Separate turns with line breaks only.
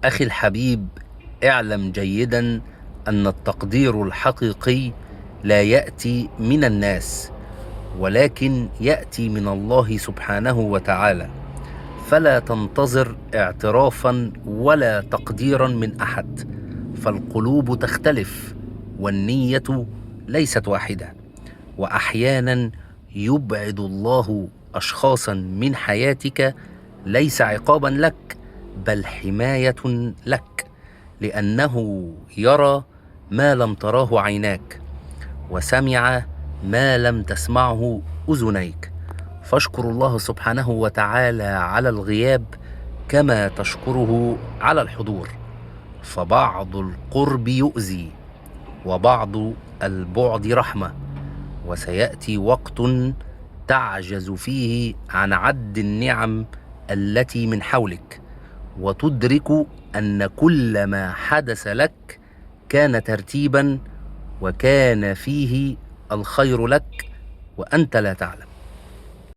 أخي الحبيب، اعلم جيدا أن التقدير الحقيقي لا يأتي من الناس، ولكن يأتي من الله سبحانه وتعالى. فلا تنتظر اعترافا ولا تقديرا من أحد، فالقلوب تختلف والنية ليست واحدة. وأحيانا يبعد الله أشخاصا من حياتك ليس عقابا لك، بل حماية لك، لأنه يرى ما لم تراه عيناك، وسمع ما لم تسمعه أذنيك. فاشكر الله سبحانه وتعالى على الغياب كما تشكره على الحضور، فبعض القرب يؤذي وبعض البعد رحمة. وسيأتي وقت تعجز فيه عن عد النعم التي من حولك، وتدرك أن كل ما حدث لك كان ترتيبا وكان فيه الخير لك وأنت لا تعلم.